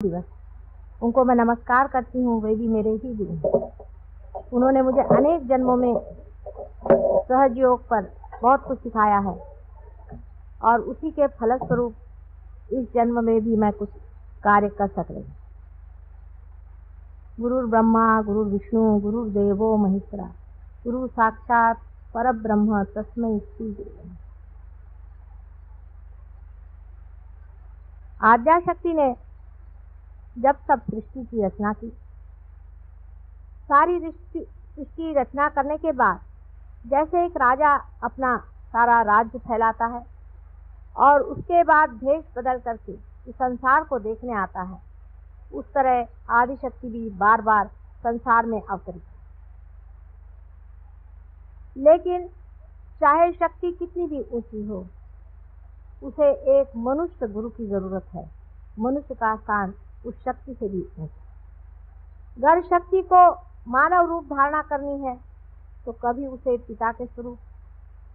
दिवस उनको मैं नमस्कार करती हूँ, वे भी मेरे ही गुरु हैं। उन्होंने मुझे अनेक जन्मों में सहज योग पर बहुत कुछ सिखाया है और उसी के फलस्वरूप इस जन्म में भी मैं कुछ कार्य कर सक रही। गुरु ब्रह्मा गुरु विष्णु गुरु देवो महेश्वरा गुरु साक्षात परब्रह्म तस्मै श्री गुरवे। आद्या शक्ति ने जब सब सृष्टि की रचना की, सारी सृष्टि रचना करने के बाद जैसे एक राजा अपना सारा राज्य फैलाता है और उसके बाद भेष बदल करके इस संसार को देखने आता है, उस तरह आदि शक्ति भी बार बार संसार में अवतरित। लेकिन चाहे शक्ति कितनी भी ऊंची हो, उसे एक मनुष्य गुरु की जरूरत है। मनुष्य का स्थान उस शक्ति से भी ऊंचा। अगर शक्ति को मानव रूप धारणा करनी है तो कभी उसे पिता के स्वरूप,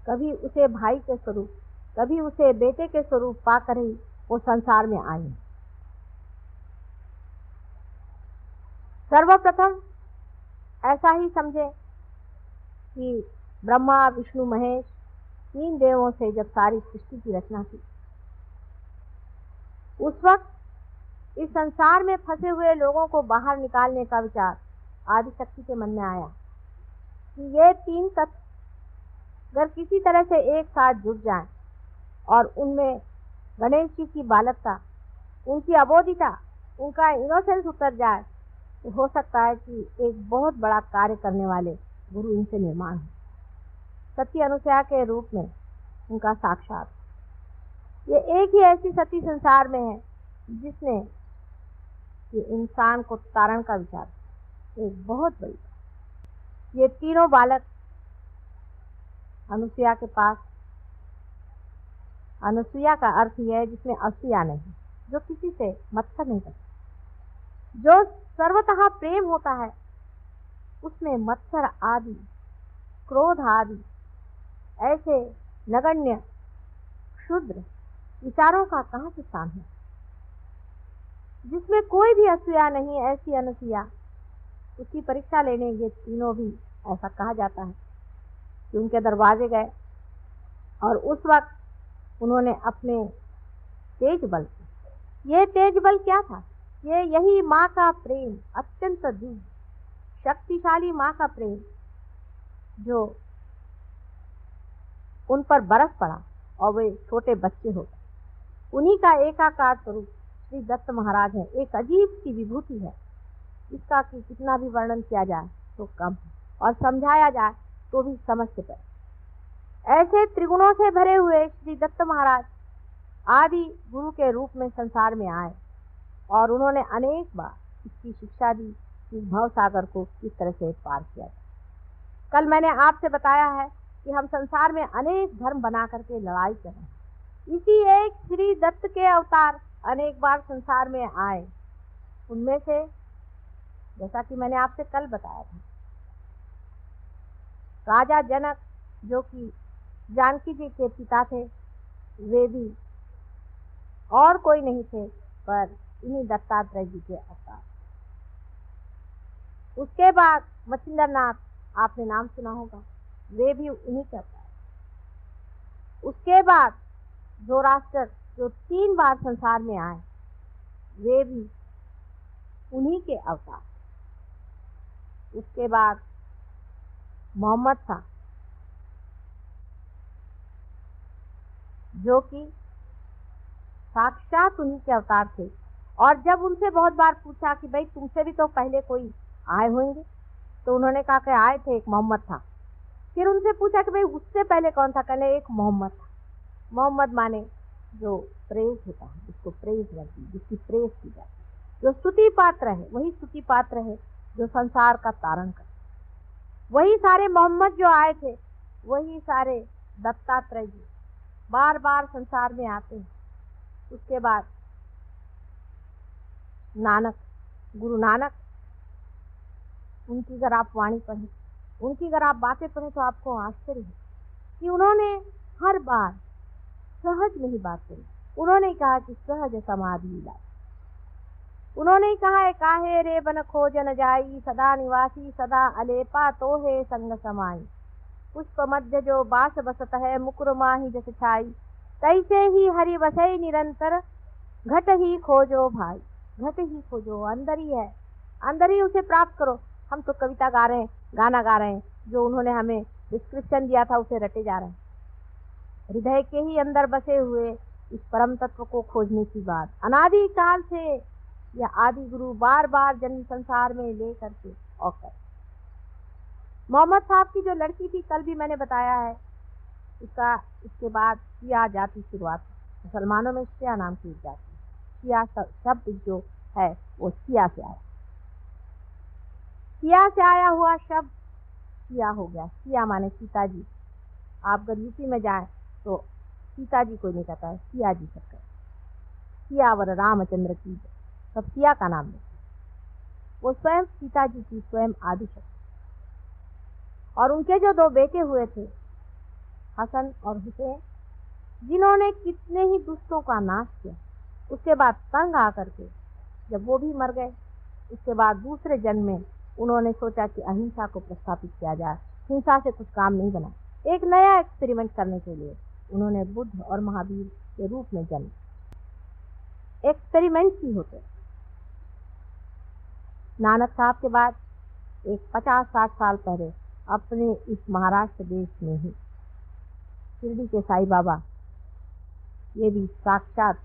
कभी उसे भाई के स्वरूप, कभी उसे बेटे के स्वरूप पाकर ही वो संसार में आई। सर्वप्रथम ऐसा ही समझे कि ब्रह्मा विष्णु महेश तीन देवों से जब सारी सृष्टि की रचना की, उस वक्त इस संसार में फंसे हुए लोगों को बाहर निकालने का विचार आदि शक्ति के मन में आया कि ये तीन तत्व अगर किसी तरह से एक साथ जुट जाएं और उनमें गणेश जी की बालकता, उनकी अबोधिता, उनका इनोसेंस उतर जाए तो हो सकता है कि एक बहुत बड़ा कार्य करने वाले गुरु इनसे निर्माण हो। सती अनुसया के रूप में उनका साक्षात ये एक ही ऐसी सती संसार में है जिसने ये इंसान को तारण का विचार एक बहुत बड़ी। ये तीनों बालक अनुसुया के पास, अनुसुया का अर्थ यह है जिसमें असूया नहीं, जो किसी से मत्सर नहीं करता, जो सर्वतः प्रेम होता है, उसमें मत्सर आदि, क्रोध आदि ऐसे नगण्य क्षुद्र विचारों का कहाँ से स्थान है। जिसमें कोई भी असूया नहीं, ऐसी अनुसुया, उसकी परीक्षा लेने ये तीनों भी ऐसा कहा जाता है कि उनके दरवाजे गए और उस वक्त उन्होंने अपने तेज बल, ये तेज बल क्या था? ये यही माँ का प्रेम, अत्यंत दिव्य शक्तिशाली माँ का प्रेम जो उन पर बरस पड़ा और वे छोटे बच्चे हो गए। उन्हीं का एकाकार स्वरूप श्री दत्त महाराज है। एक अजीब सी विभूति है, इसका कि कितना भी वर्णन किया जाए तो कम है और समझाया जाए तो भी समझ से परे। ऐसे त्रिगुणों से भरे हुए श्री दत्त महाराज आदि गुरु के रूप में संसार में आए और उन्होंने अनेक बार इसकी शिक्षा दी कि भव सागर को किस तरह से पार किया जाए। कल मैंने आपसे बताया है कि हम संसार में अनेक धर्म बना करके लड़ाई कर रहे हैं। इसी एक श्री दत्त के अवतार अनेक बार संसार में आए। उनमें से जैसा कि मैंने आपसे कल बताया था, राजा जनक जो कि जानकी जी के पिता थे, वे भी और कोई नहीं थे पर इन्हीं दत्तात्रेय जी के अवतार। उसके बाद मच्छिंद्र नाथ, आपने नाम सुना होगा, वे भी उन्हीं के अवतार। उसके बाद जोरास्टर जो 3 बार संसार में आए, वे भी उन्हीं के अवतार। उसके बाद मोहम्मद था जो कि साक्षात उन्हीं के अवतार थे। और जब उनसे बहुत बार पूछा कि भाई तुमसे भी तो पहले कोई आए होंगे, तो उन्होंने कहा कि आए थे, एक मोहम्मद था। फिर उनसे पूछा कि भाई उससे पहले कौन था? कहने एक मोहम्मद था। मोहम्मद माने जो प्रेज होता है, जिसको प्रेज लगती, जिसकी प्रेज की जाती, जो स्तुति पात्र है, वही स्तुति पात्र है जो संसार का तारण करे। वही सारे मोहम्मद जो आए थे, वही सारे दत्तात्रेय जी बार बार संसार में आते हैं। उसके बाद नानक, गुरु नानक, उनकी अगर आप वाणी पढ़ें, उनकी अगर आप बातें पढ़ें तो आपको आश्चर्य है कि उन्होंने हर बार सहज में ही बात करी। उन्होंने कहा कि सहज समाधि लीला। उन्होंने ही कहा है, काहे रे बन खोजन जाई, सदा निवासी सदा अलेपा तो है संग समाई। पुष्प मध्य जो बास बसत है, मुकुर माही जस छाई, तैसे ही हरि बसई निरंतर, घट ही खोजो भाई। घट ही खोजो, अंदर ही है, अंदर ही उसे प्राप्त करो। हम तो कविता गा रहे हैं, गाना गा रहे हैं, जो उन्होंने हमें डिस्क्रिप्शन दिया था उसे रटे जा रहे हैं। हृदय के ही अंदर बसे हुए इस परम तत्व को खोजने की बात अनादि काल से यह आदि गुरु बार बार जन्म संसार में ले करके और कर। मोहम्मद साहब की जो लड़की थी, कल भी मैंने बताया है, इसके बाद शिया जाति शुरुआत। मुसलमानों में शिया नाम की जाति, शिया शब्द जो है वो शिया से आया। शिया से आया हुआ शब्द शिया हो गया। शिया माने सीता जी। आप अगर यूपी में जाएं तो सीता जी कोई नहीं कहता है, सिया जी सब कहते। सियावर रामचंद्र की सब सिया का नाम लेते। वो स्वयं सीता जी की स्वयं आदि शक्ति। और उनके जो दो बेटे हुए थे, हसन और हुसैन, जिन्होंने कितने ही दुष्टों का नाश किया। उसके बाद तंग आकर के जब वो भी मर गए, उसके बाद दूसरे जन्म में उन्होंने सोचा कि अहिंसा को प्रस्थापित किया जाए, हिंसा से कुछ काम नहीं बना। एक नया एक्सपेरिमेंट करने के लिए उन्होंने बुद्ध और महावीर के रूप में जन्म। एक्सपेरिमेंट ही होते। नानक साहब के बाद एक 50-60 साल पहले अपने इस महाराष्ट्र देश में ही शिरडी के साईं बाबा, ये भी साक्षात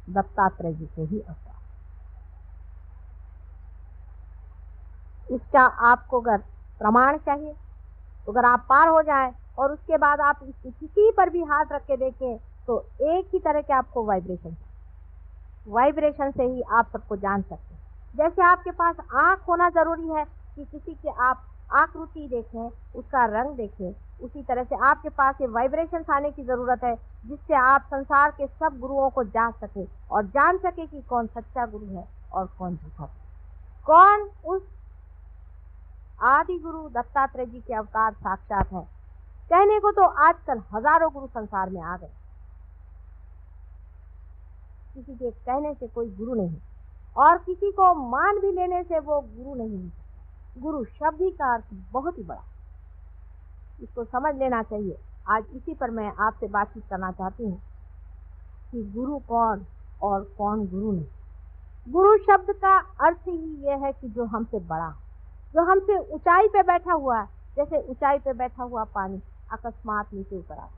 दत्तात्रेय जी के ही अवतार। इसका आपको अगर प्रमाण चाहिए तो अगर आप पार हो जाएं और उसके बाद आप किसी पर भी हाथ रख के देखें तो एक ही तरह के आपको वाइब्रेशन से ही आप सबको जान सकते हैं। जैसे आपके पास आंख होना जरूरी है कि किसी के आप आकृति देखें, उसका रंग देखें, उसी तरह से आपके पास ये वाइब्रेशन आने की जरूरत है जिससे आप संसार के सब गुरुओं को जान सके और जान सके कि कौन सच्चा गुरु है और कौन झूठा, कौन उस आदि गुरु दत्तात्रेय जी के अवतार साक्षात है। कहने को तो आजकल हजारों गुरु संसार में आ गए, किसी के कहने से कोई गुरु नहीं और किसी को मान भी लेने से वो गुरु नहीं। गुरु शब्द ही का अर्थ बहुत ही बड़ा, इसको समझ लेना चाहिए। आज इसी पर मैं आपसे बातचीत करना चाहती हूँ कि गुरु कौन और कौन गुरु नहीं। गुरु शब्द का अर्थ ही ये है कि जो हमसे बड़ा, जो हमसे ऊंचाई पे बैठा हुआ है। जैसे ऊंचाई पे बैठा हुआ पानी अकस्मात नीचे उतर आता,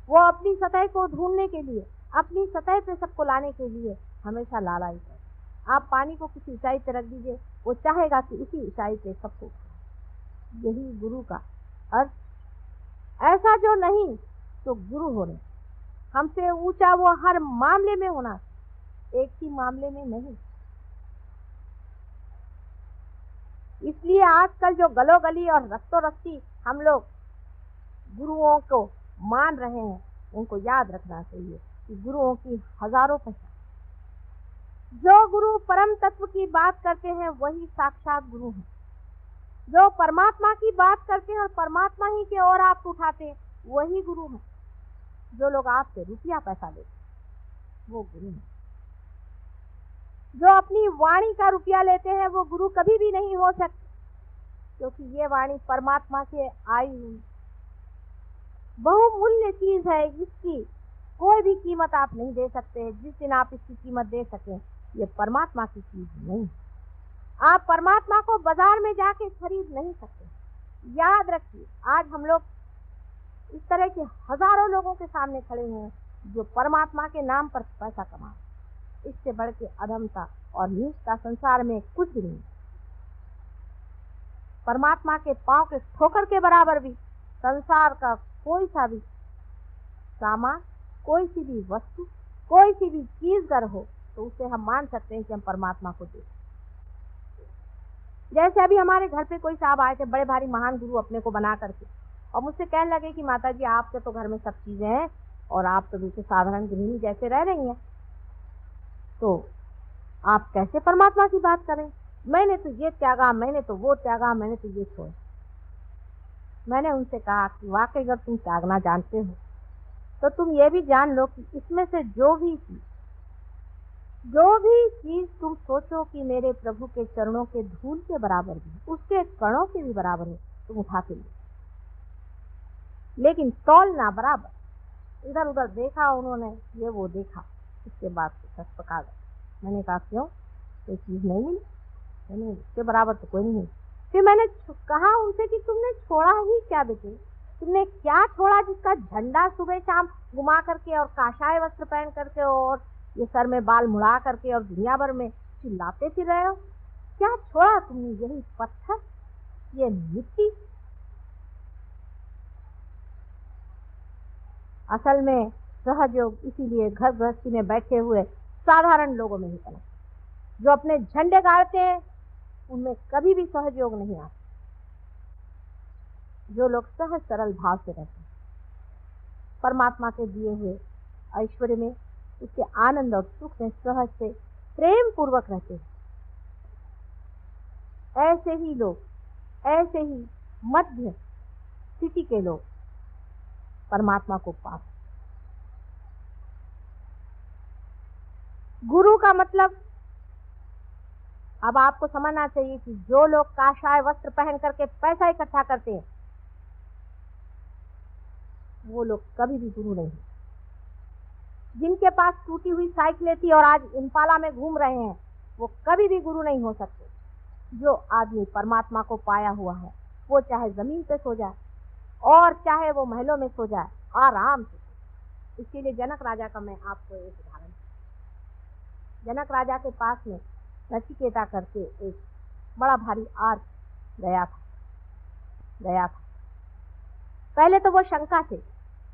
वो अपनी सतह को ढूंढने के लिए, अपनी सतह पे सबको लाने के लिए हमेशा लालायित है। आप पानी को किसी ऊंचाई पे रख दीजिए, वो चाहेगा कि उसी ऊंचाई पे सबको। यही गुरु का अर्थ। ऐसा जो नहीं तो गुरु होने हमसे ऊंचा वो हर मामले में होना, एक ही मामले में नहीं। इसलिए आजकल जो गलो गली और रक्तो रक्ती हम लोग गुरुओं को मान रहे हैं, उनको याद रखना चाहिए कि गुरुओं की हजारों पहचान। जो गुरु परम तत्व की बात करते हैं वही साक्षात गुरु हैं। जो परमात्मा की बात करते हैं और परमात्मा ही की ओर आप उठाते हैं वही गुरु हैं। जो लोग आपसे रुपया पैसा लेते वो गुरु हैं। जो अपनी वाणी का रुपया लेते हैं वो गुरु कभी भी नहीं हो सकते, क्योंकि ये वाणी परमात्मा से आई हुई बहुमूल्य चीज है। इसकी कोई भी कीमत आप नहीं दे सकते। जिस दिन आप इसकी कीमत दे सकें, ये परमात्मा की चीज नहीं। आप परमात्मा को बाजार में जाके खरीद नहीं सकते। याद रखिए, आज हम लोग इस तरह के हजारों लोगों के सामने खड़े हुए हैं जो परमात्मा के नाम पर पैसा कमा। इससे बढ़ के अधमता और नीचता संसार में कुछ भी नहीं। परमात्मा के पांव के ठोकर के बराबर भी संसार का कोई सा भी सामान, कोई सी भी वस्तु, कोई सी भी चीज अगर हो तो उसे हम मान सकते हैं कि हम परमात्मा को देखें। जैसे अभी हमारे घर पे कोई साहब आए थे, बड़े भारी महान गुरु अपने को बना करके, और मुझसे कहने लगे कि माता जी आपके तो घर में सब चीजें हैं और आप तो बिल्कुल साधारण गृहिणी जैसे रह रही हैं, तो आप कैसे परमात्मा की बात करें? मैंने तो ये त्यागा, मैंने तो वो त्यागा, मैंने तो ये छोड़ा। मैंने उनसे कहा कि वाकई अगर तुम त्यागना जानते हो तो तुम ये भी जान लो कि इसमें से जो भी जो भी चीज तुम सोचो कि मेरे प्रभु के चरणों के धूल के बराबर भी, उसके कणों के भी बराबर है, तुम उठा के लो, लेकिन तौलना बराबर। इधर उधर देखा उन्होंने, ये वो देखा, उसके बाद सच पका गए। मैंने कहा क्यों, कोई चीज नहीं मिली? नहीं, उसके बराबर तो कोई नहीं। फिर मैंने कहा उनसे कि तुमने छोड़ा ही क्या बेटे, तुमने क्या छोड़ा जिसका झंडा सुबह शाम घुमा करके और काशाय वस्त्र पहन करके और ये सर में बाल मुड़ा करके और दुनिया भर में चिल्लाते फिर रहे हो? क्या छोड़ा तुमने? यही पत्थर, ये मिट्टी। असल में सहयोग इसीलिए घर गृहस्थी में बैठे हुए साधारण लोगों में ही पनपता है। जो अपने झंडे गाड़ते हैं उनमें कभी भी सहयोग नहीं आता। जो लोग सहज सरल भाव से रहते हैं, परमात्मा के दिए हुए ऐश्वर्य में, उसके आनंद और सुख में सहज से प्रेम पूर्वक रहते हैं, ऐसे ही लोग, ऐसे ही मध्य स्थिति के लोग परमात्मा को पाते। गुरु का मतलब अब आपको समझना चाहिए कि जो लोग काशाय वस्त्र पहन करके पैसा इकट्ठा करते हैं वो लोग कभी भी गुरु नहीं। जिनके पास टूटी हुई साइकिलें थी और आज इम्पाला में घूम रहे हैं वो कभी भी गुरु नहीं हो सकते। जो आदमी परमात्मा को पाया हुआ है वो चाहे जमीन पे सो जाए और चाहे वो महलों में सो जाए, आराम से। इसीलिए जनक राजा का मैं आपको एक उदाहरण, जनक राजा के पास में नचिकेता करके एक बड़ा भारी आर्थ गया था। पहले तो वो शंका से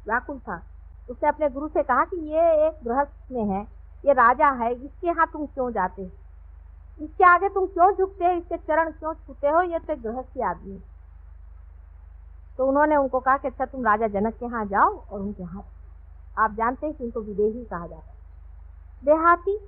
व्याकुल था। उसने अपने गुरु से कहा कि ये एक गृहस्थ में है, ये राजा है, इसके यहाँ तुम क्यों जाते हो, इसके आगे तुम क्यों झुकते हो, इसके चरण क्यों छूते हो, ये तो गृहस्थी आदमी है। तो उन्होंने उनको कहा कि अच्छा तुम राजा जनक के यहाँ जाओ और उनके यहाँ, आप जानते हैं कि उनको विदेही कहा जाता है, देहाती।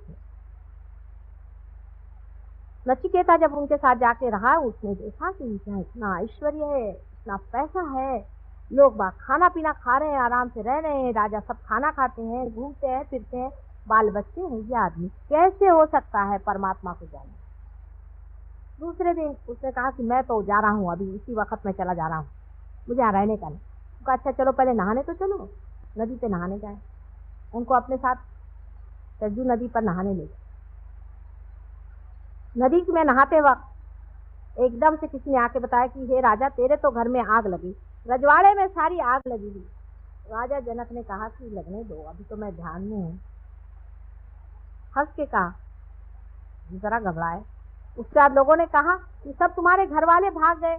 नचिकेता जब उनके साथ जाके रहा, उसने देखा कि इनका इतना ऐश्वर्य है, इतना पैसा है, लोग बाग खाना पीना खा रहे हैं, आराम से रह रहे हैं, राजा सब खाना खाते हैं, घूमते हैं फिरते हैं, बाल बच्चे हैं, ये आदमी कैसे हो सकता है परमात्मा को जाने। दूसरे दिन उसने कहा कि मैं तो जा रहा हूँ, अभी इसी वक्त मैं चला जा रहा हूँ, मुझे यहाँ रहने का नहीं। कहा अच्छा चलो पहले नहाने तो चलो, नदी पे नहाने जाए। उनको अपने साथ सरजू नदी पर नहाने ले गए। नदी में नहाते वक्त एकदम से किसी ने आके बताया कि हे राजा तेरे तो घर में आग लगी, रजवाड़े में सारी आग लगी हुई। राजा जनक ने कहा कि लगने दो, अभी तो मैं ध्यान में हूँ। हंस के कहा, जरा घबराए। उसके बाद लोगों ने कहा कि सब तुम्हारे घर वाले भाग गए,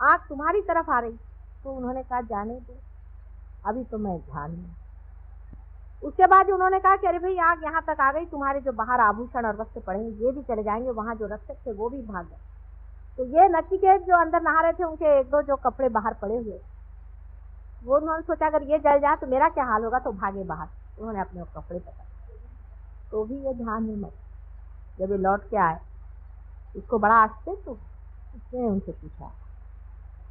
आग तुम्हारी तरफ आ रही। तो उन्होंने कहा जाने दो, अभी तो मैं ध्यान में। उसके बाद उन्होंने कहा कि अरे भाई आग यहाँ तक आ गई, तुम्हारे जो बाहर आभूषण और वस्त्र पड़े हैं ये भी चले जाएंगे, वहां जो रक्षक थे वो भी भाग गए। तो ये नचिकेत जो अंदर नहा रहे थे, उनके एक दो जो कपड़े बाहर पड़े हुए, वो उन्होंने सोचा अगर ये जल जाए तो मेरा क्या हाल होगा, तो भागे बाहर। उन्होंने अपने कपड़े पकड़े, तो भी ये ध्यान नहीं मत। जब ये लौट के आए, इसको बड़ा आश्चर्य, तो उसने उनसे पूछा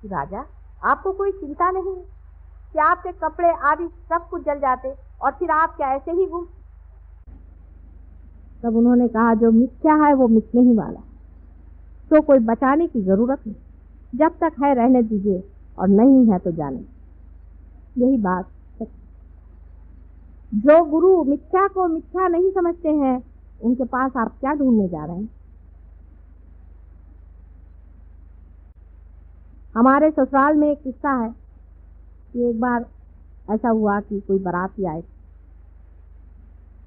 कि राजा आपको कोई चिंता नहीं कि आपके कपड़े आदि सब कुछ जल जाते और फिर आप क्या ऐसे ही घूम? तब उन्होंने कहा जो मिथ्या है वो मिटने ही वाला, तो कोई बचाने की जरूरत नहीं, जब तक है रहने दीजिए और नहीं है तो जाने। यही बात है। जो गुरु मिथ्या को मिथ्या नहीं समझते हैं उनके पास आप क्या ढूंढने जा रहे हैं? हमारे ससुराल में एक किस्सा है कि एक बार ऐसा हुआ कि कोई बाराती आए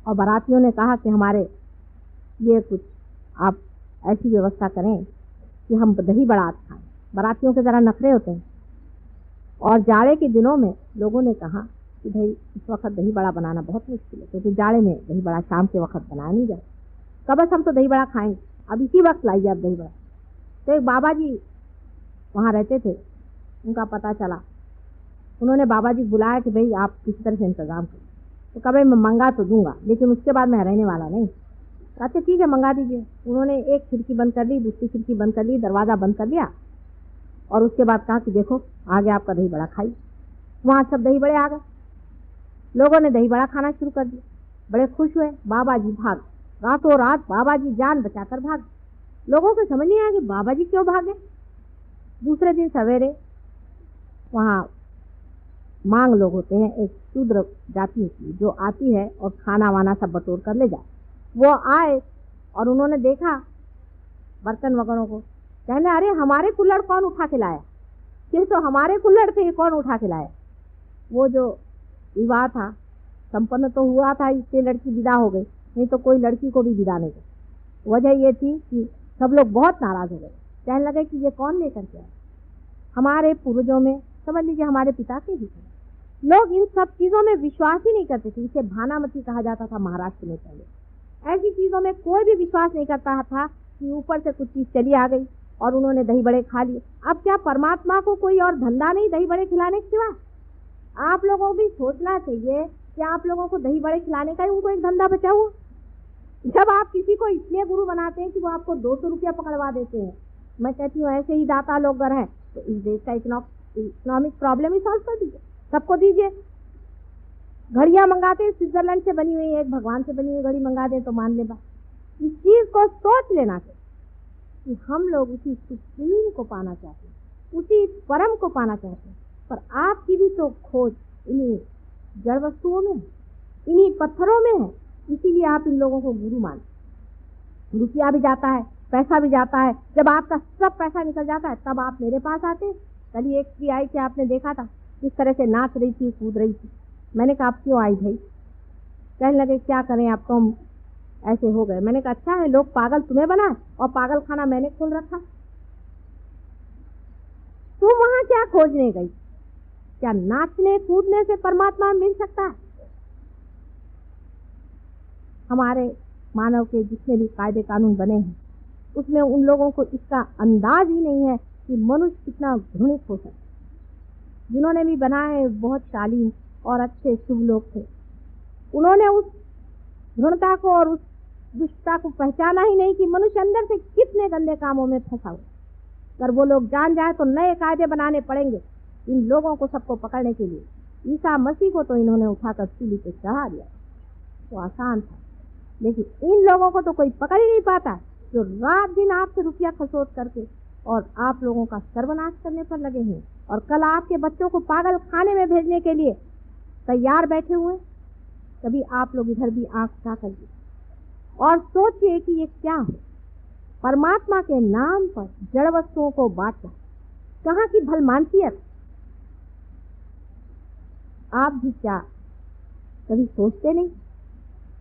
और बारातियों ने कहा कि हमारे ये कुछ आप ऐसी व्यवस्था करें कि हम दही बारात खाएं। बारातियों के ज़रा नखरे होते हैं और जाड़े के दिनों में लोगों ने कहा कि भाई इस वक्त दही बड़ा बनाना बहुत मुश्किल है, क्योंकि जाड़े में दही बड़ा शाम के वक्त बनाया नहीं जाए। कब बस हम तो दही बड़ा खाएंगे, अब इसी वक्त लाइए आप दही बड़ा। तो एक बाबा जी वहाँ रहते थे, उनका पता चला, उन्होंने बाबा जी बुलाया कि भाई आप किसी तरह से इंतजाम करें। तो कभी मैं मंगा तो दूंगा लेकिन उसके बाद मैं रहने वाला नहीं। अच्छा ठीक है मंगा दीजिए। उन्होंने एक खिड़की बंद कर ली, दूसरी खिड़की बंद कर ली, दरवाज़ा बंद कर लिया और उसके बाद कहा कि देखो आगे आपका दही बड़ा खाई। वहाँ सब दही बड़े आ गए, लोगों ने दही बड़ा खाना शुरू कर दिया, बड़े खुश हुए। बाबा जी भाग रातों रात बाबा जी जान बचाकर भाग। लोगों को समझ नहीं आया कि बाबा जी क्यों भागे। दूसरे दिन सवेरे वहाँ मांग लोग होते हैं, एक शूद्र जाति होती है जो आती है और खाना वाना सब बटोर कर ले जाए। वो आए और उन्होंने देखा बर्तन वगैरह को, कहने अरे हमारे कुल्हड़ कौन उठा के लाया, फिर तो हमारे कुल्हड़ थे, कौन उठा के लाया। वो जो विवाह था संपन्न तो हुआ था, इससे लड़की विदा हो गई, नहीं तो कोई लड़की को भी विदा नहीं कर। वजह ये थी कि सब लोग बहुत नाराज हो गए, कहने लगे कि ये कौन लेकर के आया। हमारे पूर्वजों में समझ लीजिए हमारे पिता के ही थे, लोग इन सब चीजों में विश्वास ही नहीं करते थे। इसे भानामती कहा जाता था महाराष्ट्र में। पहले ऐसी चीजों में कोई भी विश्वास नहीं करता था कि ऊपर से कुछ चीज चली आ गई और उन्होंने दही बड़े खा लिए। अब क्या परमात्मा को कोई और धंधा नहीं दही बड़े खिलाने के सिवा? आप लोगों को भी सोचना चाहिए कि आप लोगों को दही बड़े खिलाने का ही उनको एक धंधा बचा हुआ। जब आप किसी को इसलिए गुरु बनाते हैं कि वो आपको 200 रुपया पकड़वा देते हैं, मैं कहती हूँ ऐसे ही दाता लोग अगर हैं तो इस देश का इकोनॉमिक प्रॉब्लम ही सॉल्व कर दीजिए, सबको दीजिए। घड़ियां मंगाते हैं स्विट्जरलैंड से बनी हुई, एक भगवान से बनी हुई घड़ी मंगा दे तो मान ले। इस चीज को सोच लेना चाहिए कि हम लोग उसी सुप्रीम को पाना चाहते हैं, उसी परम को पाना चाहते हैं। पर आपकी भी तो खोज इन्हीं जड़ वस्तुओं में, इन्हीं पत्थरों में है, इसीलिए आप इन लोगों को गुरु मानते। रुपया भी जाता है, पैसा भी जाता है। जब आपका सब पैसा निकल जाता है तब आप मेरे पास आते हैं। कल एक स्त्री आई थी, आपने देखा था किस तरह से नाच रही थी, कूद रही थी। मैंने कहा आप क्यों आई भाई? कहने लगे क्या करें, आप तो हम ऐसे हो गए। मैंने कहा अच्छा है, लोग पागल तुम्हें बनाए और पागल खाना मैंने खोल रखा। तुम वहां क्या खोजने गई? क्या नाचने कूदने से परमात्मा मिल सकता है? हमारे मानव के जितने भी कायदे कानून बने हैं उसमें उन लोगों को इसका अंदाज ही नहीं है कि मनुष्य कितना घृणित हो सकता है। जिन्होंने भी बनाए बहुत शालीन और अच्छे शुभ लोग थे, उन्होंने उस घृणता को और उस दुष्टता को पहचाना ही नहीं कि मनुष्य अंदर से कितने गंदे कामों में फंसा हुआ। अगर वो लोग जान जाए तो नए कायदे बनाने पड़ेंगे इन लोगों को सबको पकड़ने के लिए। ईसा मसीह को तो इन्होंने उठाकर सूली पे चढ़ा दिया, तो आसान था, लेकिन इन लोगों को तो कोई पकड़ ही नहीं पाता, जो रात दिन आपसे रुपया खसोट करके और आप लोगों का सर्वनाश करने पर लगे हैं। और कल आपके बच्चों को पागल खाने में भेजने के लिए तैयार बैठे हुए। कभी आप लोग इधर भी आंख उठा कर और सोचिए कि ये क्या है। परमात्मा के नाम पर जड़ वस्तुओं को बांटना कहाँ की भलमानसियत। आप भी क्या कभी सोचते नहीं?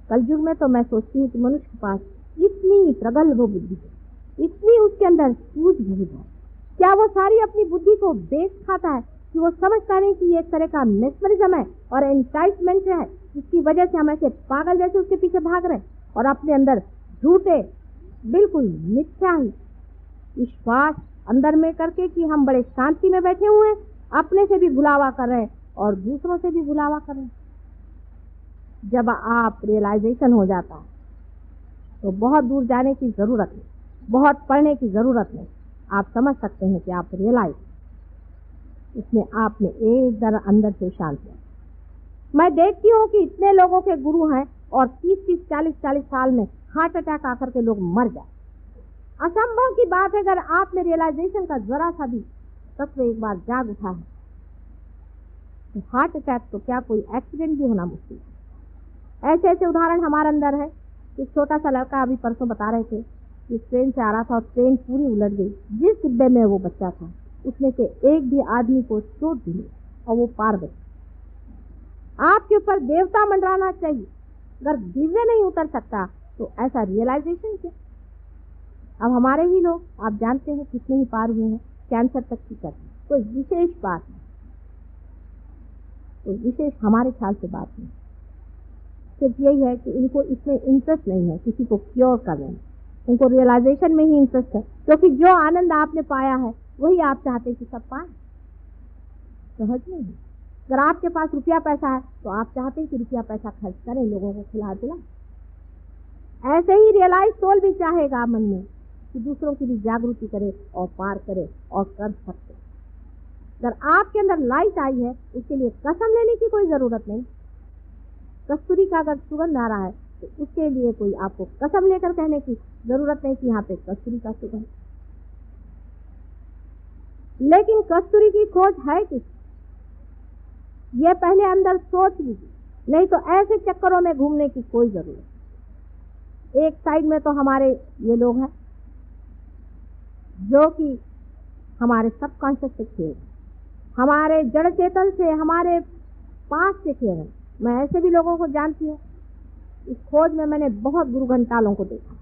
कलयुग में तो मैं सोचती हूँ कि मनुष्य के पास इतनी प्रगल्भ बुद्धि है, इतनी उसके अंदर सूझबूझ है, क्या वो सारी अपनी बुद्धि को बेच खाता है कि वो समझता नहीं कि ये एक तरह का मेस्मरिज्म है और एंटाइटमेंट है, जिसकी वजह से हम ऐसे पागल जैसे उसके पीछे भाग रहे हैं और अपने अंदर झूठे बिल्कुल मिथ्या ही विश्वास अंदर में करके कि हम बड़े शांति में बैठे हुए हैं, अपने से भी भुलावा कर रहे हैं और दूसरों से भी भुलावा कर रहे हैं। जब आप रियलाइजेशन हो जाता है तो बहुत दूर जाने की जरूरत नहीं, बहुत पढ़ने की जरूरत नहीं, आप समझ सकते हैं कि आप रियलाइज इसमें आपने एक दर अंदर से शांत है। मैं देखती हूँ कि इतने लोगों के गुरु हैं और 30-30, 40-40 साल में हार्ट अटैक आकर के लोग मर जाए। असंभव की बात है। अगर आप में रियलाइजेशन का जरा सा भी तत्व एक बार जाग उठा है तो हार्ट अटैक तो क्या कोई एक्सीडेंट भी होना मुश्किल है। ऐसे ऐसे उदाहरण हमारे अंदर है। एक छोटा सा लड़का अभी परसों बता रहे थे कि ट्रेन से आ रहा था और ट्रेन पूरी उलट गई। जिस डिब्बे में वो बच्चा था उसमें से एक भी आदमी को चोट भी नहीं और वो पार गई। आपके ऊपर देवता मंडराना चाहिए। अगर दिव्य नहीं उतर सकता तो ऐसा रियलाइजेशन क्या। अब हमारे ही लोग आप जानते हैं कितने ही पार हुए हैं, कैंसर तक की करते। कोई विशेष बात नहीं, कोई विशेष हमारे ख्याल से बात नहीं। सिर्फ यही है कि इनको इसमें इंटरेस्ट नहीं है किसी को क्योर करने में, उनको रियलाइजेशन में ही इंटरेस्ट है, क्योंकि जो आनंद आपने पाया है वही आप चाहते हैं कि सब पाए। सहज नहीं है। अगर आपके पास रुपया पैसा है तो आप चाहते हैं कि रुपया पैसा खर्च करें, लोगों को खिला पिलाएं। ऐसे ही रियलाइज सोल भी चाहेगा मन में कि दूसरों की भी जागृति करे और पार करे और कर सकते। अगर आपके अंदर लाइट आई है उसके लिए कसम लेने की कोई जरूरत नहीं। कस्तूरी का अगर सुगंध आ रहा है तो उसके लिए कोई आपको कसम लेकर कहने की जरूरत नहीं कि यहाँ पे कस्तूरी का सुगंध। लेकिन कस्तूरी की खोज है किस, ये पहले अंदर सोच लीजिए, नहीं तो ऐसे चक्करों में घूमने की कोई जरूरत। एक साइड में तो हमारे ये लोग हैं जो कि हमारे सबकॉन्शियस से खेल, हमारे जड़ चेतन से, हमारे पास से खेल रहे। मैं ऐसे भी लोगों को जानती हूँ, इस खोज में मैंने बहुत गुरु घंटालों को देखा।